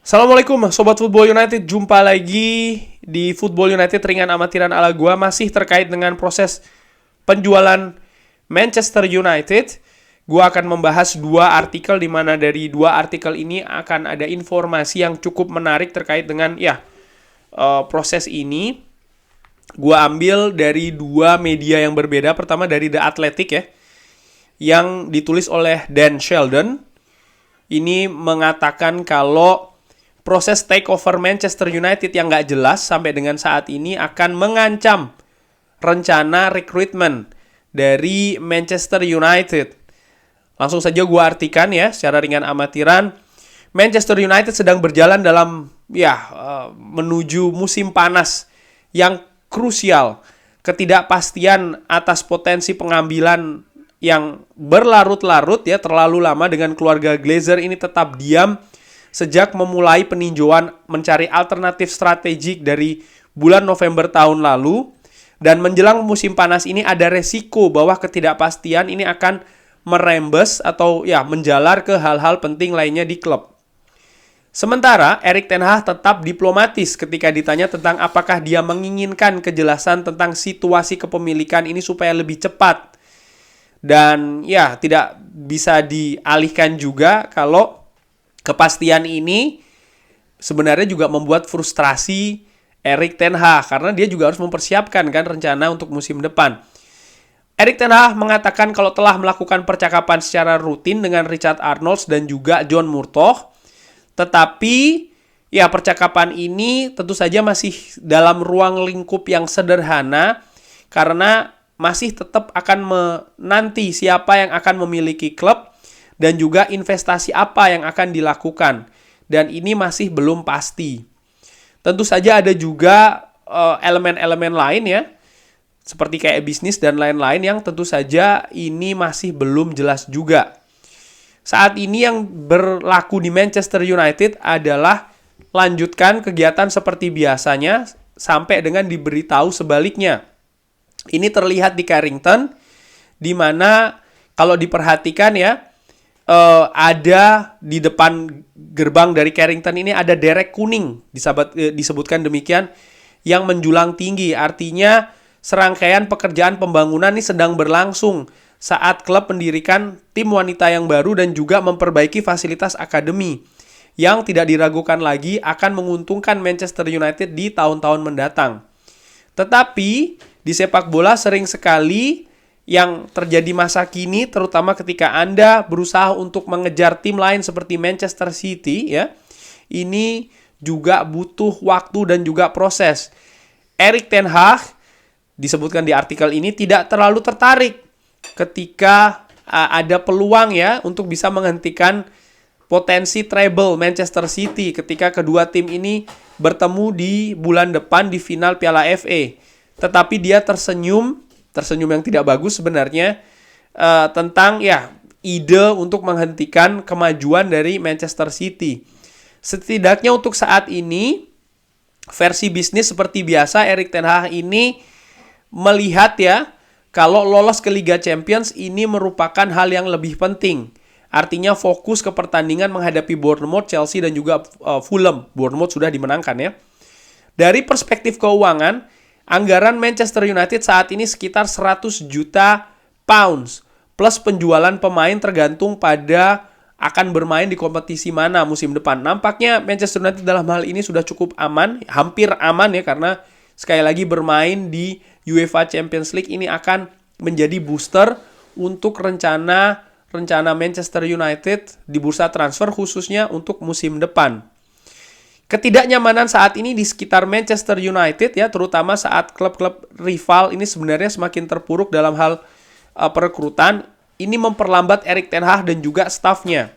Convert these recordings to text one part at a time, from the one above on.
Assalamualaikum Sobat Football United, jumpa lagi di Football United ringan amatiran ala gua. Masih terkait dengan proses penjualan Manchester United. Gua akan membahas dua artikel, di mana dari dua artikel ini akan ada informasi yang cukup menarik terkait dengan proses ini. Gua ambil dari dua media yang berbeda. Pertama dari The Athletic ya, yang ditulis oleh Dan Sheldon. Ini mengatakan kalau proses takeover Manchester United yang nggak jelas sampai dengan saat ini akan mengancam rencana rekrutmen dari Manchester United. Langsung saja gue artikan ya secara ringan amatiran. Manchester United sedang berjalan dalam menuju musim panas yang krusial. Ketidakpastian atas potensi pengambilan yang berlarut-larut ya, terlalu lama dengan keluarga Glazer ini tetap diam sejak memulai peninjauan mencari alternatif strategik dari bulan November tahun lalu. Dan menjelang musim panas ini ada resiko bahwa ketidakpastian ini akan merembes atau menjalar ke hal-hal penting lainnya di klub. Sementara Erik ten Hag tetap diplomatis ketika ditanya tentang apakah dia menginginkan kejelasan tentang situasi kepemilikan ini supaya lebih cepat. Dan tidak bisa dialihkan juga kalau kepastian ini sebenarnya juga membuat frustrasi Erik ten Hag karena dia juga harus mempersiapkan kan rencana untuk musim depan. Erik ten Hag mengatakan kalau telah melakukan percakapan secara rutin dengan Richard Arnold dan juga John Murtough, tetapi percakapan ini tentu saja masih dalam ruang lingkup yang sederhana karena masih tetap akan menanti siapa yang akan memiliki klub dan juga investasi apa yang akan dilakukan. Dan ini masih belum pasti. Tentu saja ada juga elemen-elemen lain ya, seperti kayak bisnis dan lain-lain yang tentu saja ini masih belum jelas juga. Saat ini yang berlaku di Manchester United adalah lanjutkan kegiatan seperti biasanya sampai dengan diberitahu sebaliknya. Ini terlihat di Carrington, di mana kalau diperhatikan ya, ada di depan gerbang dari Carrington ini ada derek kuning, disebutkan demikian, yang menjulang tinggi. Artinya serangkaian pekerjaan pembangunan ini sedang berlangsung saat klub mendirikan tim wanita yang baru dan juga memperbaiki fasilitas akademi yang tidak diragukan lagi akan menguntungkan Manchester United di tahun-tahun mendatang. Tetapi di sepak bola sering sekali yang terjadi masa kini, terutama ketika Anda berusaha untuk mengejar tim lain seperti Manchester City ya, ini juga butuh waktu dan juga proses. Erik ten Hag disebutkan di artikel ini tidak terlalu tertarik ketika ada peluang ya untuk bisa menghentikan potensi treble Manchester City ketika kedua tim ini bertemu di bulan depan di final Piala FA. Tetapi dia tersenyum yang tidak bagus sebenarnya tentang ide untuk menghentikan kemajuan dari Manchester City. Setidaknya untuk saat ini versi bisnis seperti biasa, Erik ten Hag ini melihat kalau lolos ke Liga Champions ini merupakan hal yang lebih penting. Artinya fokus ke pertandingan menghadapi Bournemouth, Chelsea dan juga Fulham. Bournemouth sudah dimenangkan ya. Dari perspektif keuangan, anggaran Manchester United saat ini sekitar 100 juta pounds plus penjualan pemain tergantung pada akan bermain di kompetisi mana musim depan. Nampaknya Manchester United dalam hal ini sudah cukup aman, hampir aman ya, karena sekali lagi bermain di UEFA Champions League ini akan menjadi booster untuk rencana Manchester United di bursa transfer khususnya untuk musim depan. Ketidaknyamanan saat ini di sekitar Manchester United ya, terutama saat klub-klub rival ini sebenarnya semakin terpuruk dalam hal perekrutan, ini memperlambat Erik ten Hag dan juga stafnya.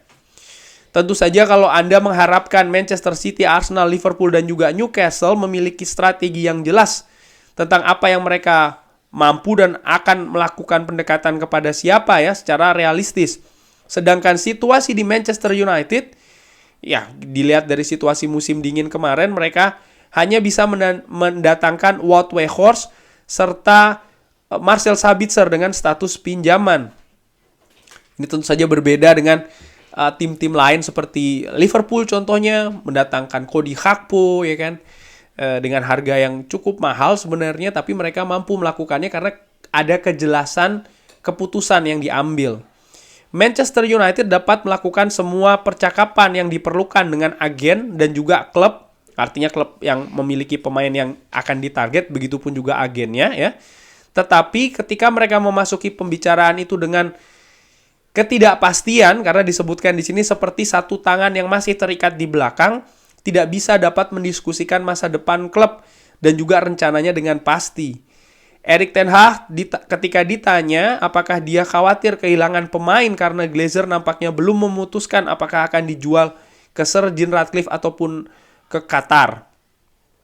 Tentu saja kalau Anda mengharapkan Manchester City, Arsenal, Liverpool dan juga Newcastle memiliki strategi yang jelas tentang apa yang mereka mampu dan akan melakukan pendekatan kepada siapa ya secara realistis. Sedangkan situasi di Manchester United dilihat dari situasi musim dingin kemarin, mereka hanya bisa mendatangkan Wout Weghorst serta Marcel Sabitzer dengan status pinjaman. Ini tentu saja berbeda dengan tim-tim lain seperti Liverpool contohnya mendatangkan Cody Gakpo ya kan, dengan harga yang cukup mahal sebenarnya, tapi mereka mampu melakukannya karena ada kejelasan keputusan yang diambil. Manchester United dapat melakukan semua percakapan yang diperlukan dengan agen dan juga klub, artinya klub yang memiliki pemain yang akan ditarget, begitupun juga agennya ya. Tetapi ketika mereka memasuki pembicaraan itu dengan ketidakpastian, karena disebutkan di sini seperti satu tangan yang masih terikat di belakang, tidak bisa dapat mendiskusikan masa depan klub dan juga rencananya dengan pasti. Erik ten Hag ketika ditanya apakah dia khawatir kehilangan pemain karena Glazer nampaknya belum memutuskan apakah akan dijual ke Sir Jim Ratcliffe ataupun ke Qatar.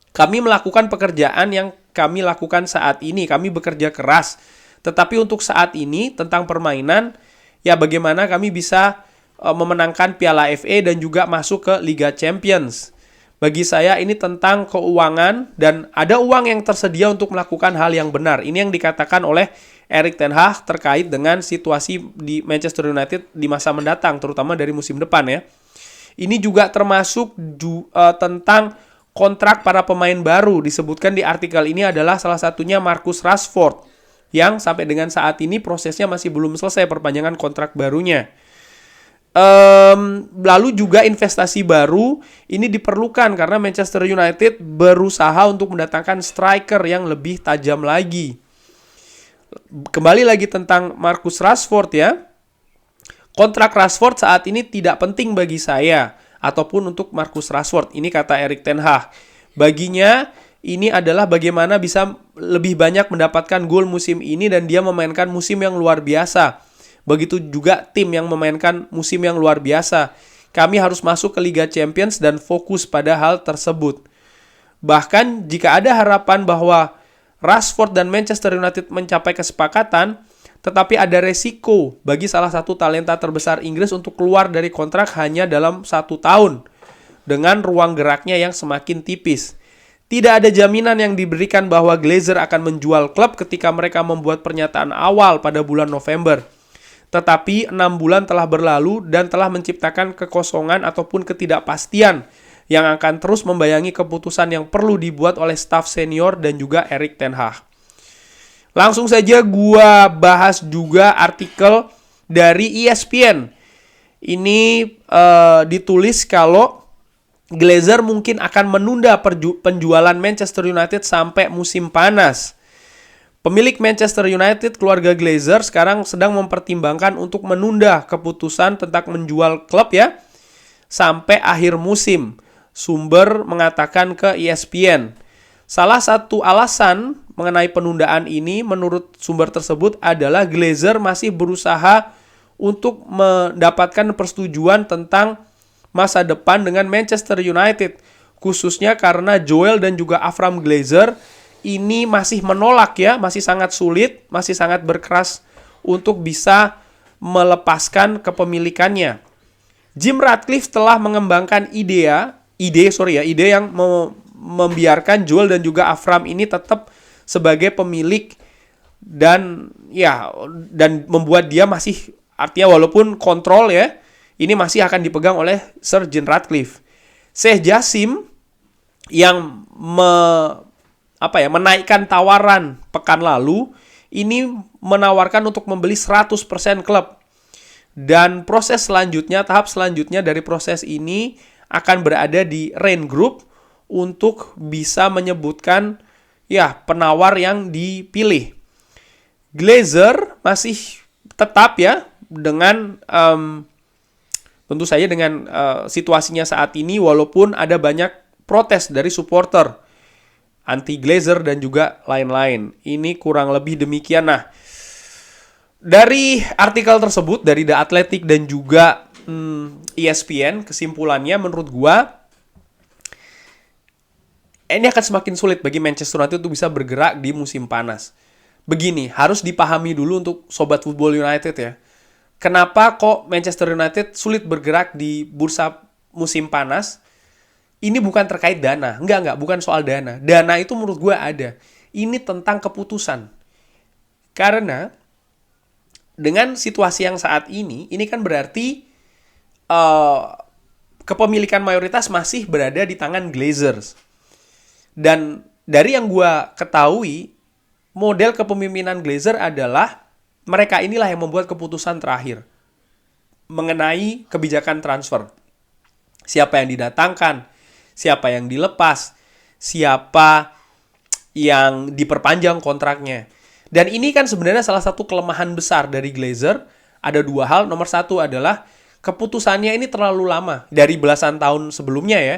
Kami melakukan pekerjaan yang kami lakukan saat ini, kami bekerja keras. Tetapi untuk saat ini tentang permainan, ya bagaimana kami bisa memenangkan Piala FA dan juga masuk ke Liga Champions. Bagi saya ini tentang keuangan dan ada uang yang tersedia untuk melakukan hal yang benar. Ini yang dikatakan oleh Erik ten Hag terkait dengan situasi di Manchester United di masa mendatang, terutama dari musim depan ya. Ini juga termasuk tentang kontrak para pemain baru. Disebutkan di artikel ini adalah salah satunya Marcus Rashford, yang sampai dengan saat ini prosesnya masih belum selesai perpanjangan kontrak barunya. Lalu juga investasi baru ini diperlukan karena Manchester United berusaha untuk mendatangkan striker yang lebih tajam lagi. Kembali lagi tentang Marcus Rashford ya. Kontrak Rashford saat ini tidak penting bagi saya ataupun untuk Marcus Rashford. Ini kata Erik ten Hag. Baginya ini adalah bagaimana bisa lebih banyak mendapatkan gol musim ini dan dia memainkan musim yang luar biasa. Begitu juga tim yang memainkan musim yang luar biasa. Kami harus masuk ke Liga Champions dan fokus pada hal tersebut. Bahkan jika ada harapan bahwa Rashford dan Manchester United mencapai kesepakatan, tetapi ada resiko bagi salah satu talenta terbesar Inggris untuk keluar dari kontrak hanya dalam 1 tahun dengan ruang geraknya yang semakin tipis. Tidak ada jaminan yang diberikan bahwa Glazer akan menjual klub ketika mereka membuat pernyataan awal pada bulan November. Tetapi 6 bulan telah berlalu dan telah menciptakan kekosongan ataupun ketidakpastian yang akan terus membayangi keputusan yang perlu dibuat oleh staf senior dan juga Erik ten Hag. Langsung saja gua bahas juga artikel dari ESPN. Ini ditulis kalau Glazer mungkin akan menunda penjualan Manchester United sampai musim panas. Pemilik Manchester United, keluarga Glazer, sekarang sedang mempertimbangkan untuk menunda keputusan tentang menjual klub ya sampai akhir musim. Sumber mengatakan ke ESPN. Salah satu alasan mengenai penundaan ini menurut sumber tersebut adalah Glazer masih berusaha untuk mendapatkan persetujuan tentang masa depan dengan Manchester United, khususnya karena Joel dan juga Avram Glazer ini masih menolak ya, masih sangat sulit, masih sangat berkeras untuk bisa melepaskan kepemilikannya. Jim Ratcliffe telah mengembangkan ide yang membiarkan Joel dan juga Avram ini tetap sebagai pemilik dan membuat dia masih, artinya walaupun kontrol ya, ini masih akan dipegang oleh Sir Jim Ratcliffe. Sheikh Jassim yang menaikkan tawaran pekan lalu ini menawarkan untuk membeli 100% klub. Dan tahap selanjutnya dari proses ini akan berada di Rain Group untuk bisa menyebutkan penawar yang dipilih. Glazer masih tetap ya dengan tentu saja dengan situasinya saat ini, walaupun ada banyak protes dari supporter anti Glazer dan juga lain-lain. Ini kurang lebih demikian. Nah, dari artikel tersebut dari The Athletic dan juga ESPN, kesimpulannya menurut gua ini akan semakin sulit bagi Manchester United untuk bisa bergerak di musim panas. Begini, harus dipahami dulu untuk Sobat Football United ya. Kenapa kok Manchester United sulit bergerak di bursa musim panas? Ini bukan terkait dana. Enggak, bukan soal dana. Dana itu menurut gue ada. Ini tentang keputusan. Karena dengan situasi yang saat ini kan berarti eh, kepemilikan mayoritas masih berada di tangan Glazers. Dan dari yang gue ketahui, model kepemimpinan Glazer adalah mereka inilah yang membuat keputusan terakhir mengenai kebijakan transfer. Siapa yang didatangkan, siapa yang dilepas, siapa yang diperpanjang kontraknya. Dan ini kan sebenarnya salah satu kelemahan besar dari Glazer. Ada dua hal. Nomor satu adalah keputusannya ini terlalu lama dari belasan tahun sebelumnya ya.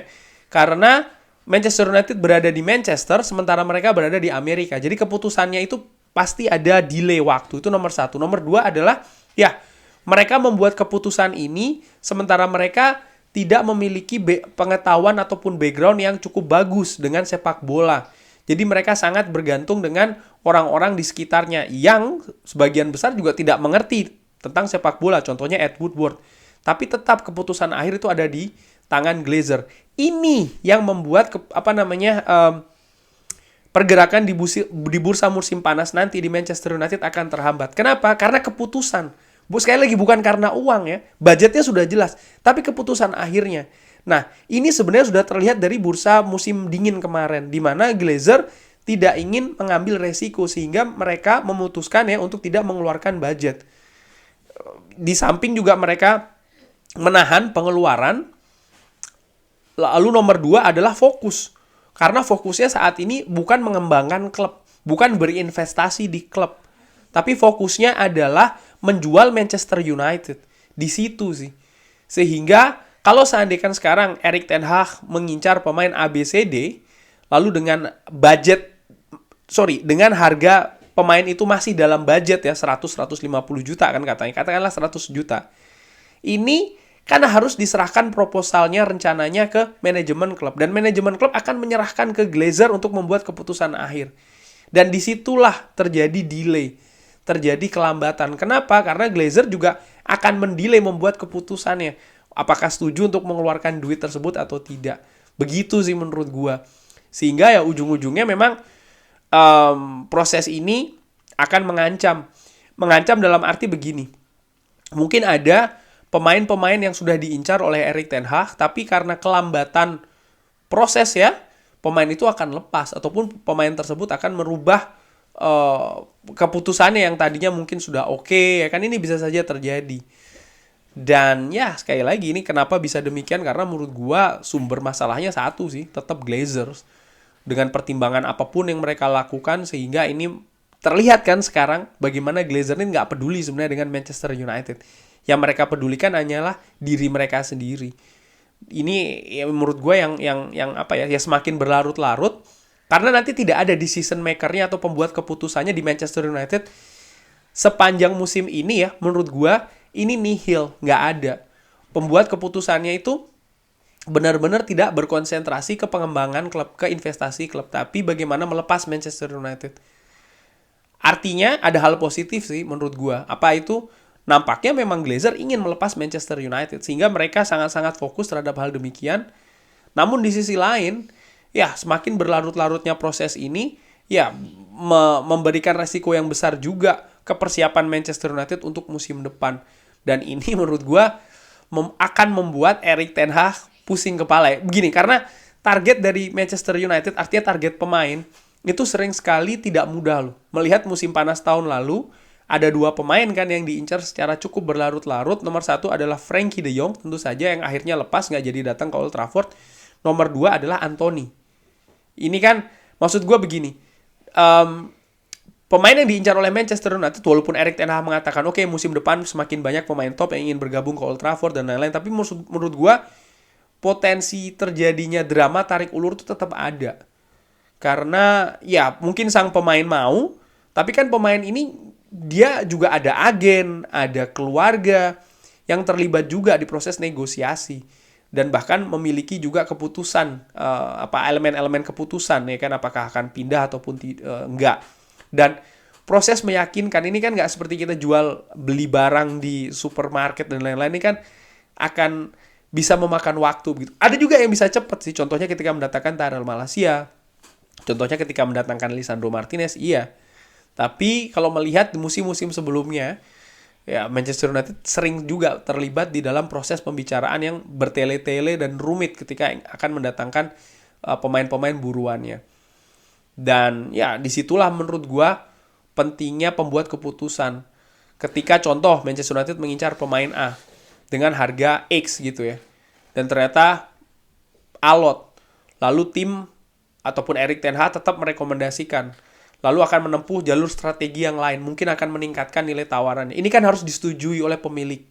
Karena Manchester United berada di Manchester, sementara mereka berada di Amerika. Jadi keputusannya itu pasti ada delay waktu. Itu nomor satu. Nomor dua adalah, ya, mereka membuat keputusan ini, sementara mereka tidak memiliki pengetahuan ataupun background yang cukup bagus dengan sepak bola. Jadi mereka sangat bergantung dengan orang-orang di sekitarnya yang sebagian besar juga tidak mengerti tentang sepak bola. Contohnya Ed Woodward. Tapi tetap keputusan akhir itu ada di tangan Glazer. Ini yang membuat pergerakan di bursa musim panas nanti di Manchester United akan terhambat. Kenapa? Karena keputusan. Sekali lagi bukan karena uang ya. Budgetnya sudah jelas. Tapi keputusan akhirnya. Nah, ini sebenarnya sudah terlihat dari bursa musim dingin kemarin. Di mana Glazer tidak ingin mengambil resiko. Sehingga mereka memutuskan ya untuk tidak mengeluarkan budget. Di samping juga mereka menahan pengeluaran. Lalu nomor 2 adalah fokus. Karena fokusnya saat ini bukan mengembangkan klub. Bukan berinvestasi di klub. Tapi fokusnya adalah menjual Manchester United. Di situ sih. Sehingga kalau seandainya sekarang Erik ten Hag mengincar pemain ABCD, lalu dengan harga pemain itu masih dalam budget ya 100-150 juta kan katanya. Katakanlah 100 juta. Ini karena harus diserahkan proposalnya rencananya ke manajemen klub. Dan manajemen klub akan menyerahkan ke Glazer untuk membuat keputusan akhir. Dan disitulah terjadi delay. Terjadi kelambatan. Kenapa? Karena Glazer juga akan mendelay membuat keputusannya. Apakah setuju untuk mengeluarkan duit tersebut atau tidak. Begitu sih menurut gua. Sehingga ya ujung-ujungnya memang proses ini akan mengancam. Mengancam dalam arti begini. Mungkin ada pemain-pemain yang sudah diincar oleh Erik ten Hag, tapi karena kelambatan proses ya, pemain itu akan lepas. Ataupun pemain tersebut akan merubah keputusannya yang tadinya mungkin sudah oke, ya kan, ini bisa saja terjadi. Dan ya sekali lagi ini kenapa bisa demikian, karena menurut gua sumber masalahnya satu sih, tetap Glazers. Dengan pertimbangan apapun yang mereka lakukan, sehingga ini terlihat kan sekarang bagaimana Glazer ini nggak peduli sebenarnya dengan Manchester United. Yang mereka pedulikan hanyalah diri mereka sendiri. Ini ya menurut gue yang semakin berlarut-larut. Karena nanti tidak ada decision maker-nya atau pembuat keputusannya di Manchester United sepanjang musim ini ya. Menurut gue ini nihil, nggak ada. Pembuat keputusannya itu benar-benar tidak berkonsentrasi ke pengembangan klub, ke investasi klub, tapi bagaimana melepas Manchester United. Artinya ada hal positif sih menurut gue. Apa itu? Nampaknya memang Glazer ingin melepas Manchester United, sehingga mereka sangat-sangat fokus terhadap hal demikian. Namun di sisi lain, ya semakin berlarut-larutnya proses ini, ya memberikan resiko yang besar juga ke persiapan Manchester United untuk musim depan. Dan ini menurut gue akan membuat Erik ten Hag pusing kepala. Begini, karena target dari Manchester United, artinya target pemain, itu sering sekali tidak mudah loh. Melihat musim panas tahun lalu, ada 2 pemain kan yang diincar secara cukup berlarut-larut. Nomor 1 adalah Frankie de Jong, tentu saja, yang akhirnya lepas, nggak jadi datang ke Old Trafford. Nomor 2 adalah Anthony. Ini kan, maksud gue begini, pemain yang diincar oleh Manchester United, walaupun Erik ten Hag mengatakan, oke, musim depan semakin banyak pemain top yang ingin bergabung ke Old Trafford dan lain-lain, tapi menurut gue, potensi terjadinya drama tarik ulur itu tetap ada. Karena, ya, mungkin sang pemain mau, tapi kan pemain ini dia juga ada agen, ada keluarga yang terlibat juga di proses negosiasi, dan bahkan memiliki juga keputusan, elemen-elemen keputusan ya kan, apakah akan pindah ataupun enggak. Dan proses meyakinkan ini kan nggak seperti kita jual beli barang di supermarket dan lain-lain, ini kan akan bisa memakan waktu begitu. Ada juga yang bisa cepat sih, contohnya ketika mendatangkan Tyrell Malacia, contohnya ketika mendatangkan Lisandro Martinez, iya. Tapi kalau melihat di musim-musim sebelumnya, Ya, Manchester United sering juga terlibat di dalam proses pembicaraan yang bertele-tele dan rumit ketika akan mendatangkan pemain-pemain buruannya. Dan ya, disitulah menurut gua pentingnya pembuat keputusan. Ketika contoh Manchester United mengincar pemain A dengan harga X gitu ya. Dan ternyata alot. Lalu tim ataupun Erik ten Hag tetap merekomendasikan. Lalu akan menempuh jalur strategi yang lain. Mungkin akan meningkatkan nilai tawarannya. Ini kan harus disetujui oleh pemilik.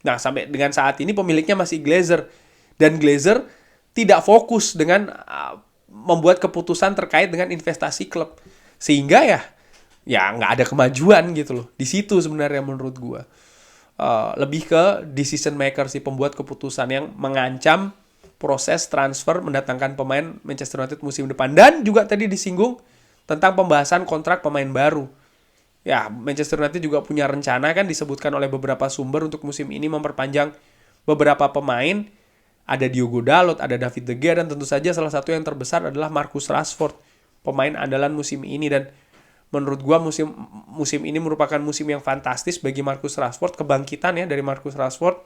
Nah, sampai dengan saat ini pemiliknya masih Glazer. Dan Glazer tidak fokus dengan membuat keputusan terkait dengan investasi klub. Sehingga ya nggak ada kemajuan gitu loh. Di situ sebenarnya menurut gue. Lebih ke decision maker, si pembuat keputusan yang mengancam proses transfer mendatangkan pemain Manchester United musim depan. Dan juga tadi disinggung tentang pembahasan kontrak pemain baru. Ya, Manchester United juga punya rencana kan disebutkan oleh beberapa sumber untuk musim ini memperpanjang beberapa pemain. Ada Diogo Dalot, ada David De Gea, dan tentu saja salah satu yang terbesar adalah Marcus Rashford, pemain andalan musim ini. Dan menurut gua musim ini merupakan musim yang fantastis bagi Marcus Rashford. Kebangkitan ya dari Marcus Rashford.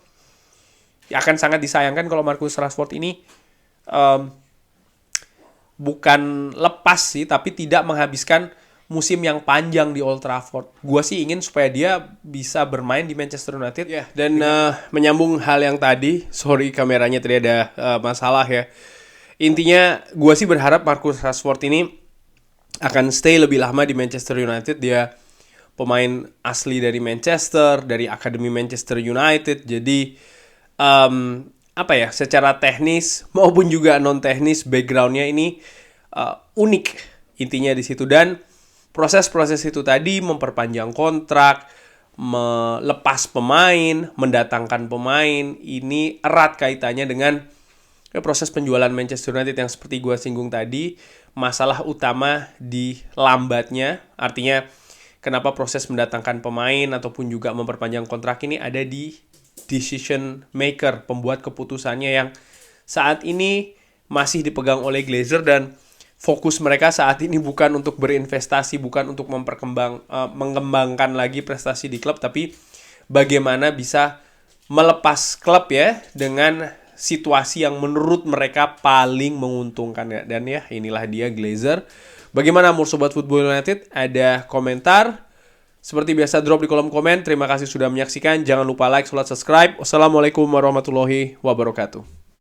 Ya, akan sangat disayangkan kalau Marcus Rashford ini bukan lepas sih, tapi tidak menghabiskan musim yang panjang di Old Trafford. Gua sih ingin supaya dia bisa bermain di Manchester United. Ya, dan menyambung hal yang tadi, sorry kameranya tadi ada masalah ya. Intinya gua sih berharap Marcus Rashford ini akan stay lebih lama di Manchester United. Dia pemain asli dari Manchester, dari Akademi Manchester United. Jadi secara teknis maupun juga non teknis backgroundnya ini unik intinya di situ. Dan proses-proses itu tadi memperpanjang kontrak, melepas pemain, mendatangkan pemain, ini erat kaitannya dengan proses penjualan Manchester United yang seperti gue singgung tadi. Masalah utama di lambatnya, artinya kenapa proses mendatangkan pemain ataupun juga memperpanjang kontrak ini ada di decision maker, pembuat keputusannya yang saat ini masih dipegang oleh Glazer. Dan fokus mereka saat ini bukan untuk berinvestasi, bukan untuk mengembangkan lagi prestasi di klub, tapi bagaimana bisa melepas klub ya dengan situasi yang menurut mereka paling menguntungkan ya. Dan ya inilah dia Glazer. Bagaimana menurut Sobat Football United? Ada komentar? Seperti biasa drop di kolom komen. Terima kasih sudah menyaksikan. Jangan lupa like, subscribe. Wassalamualaikum warahmatullahi wabarakatuh.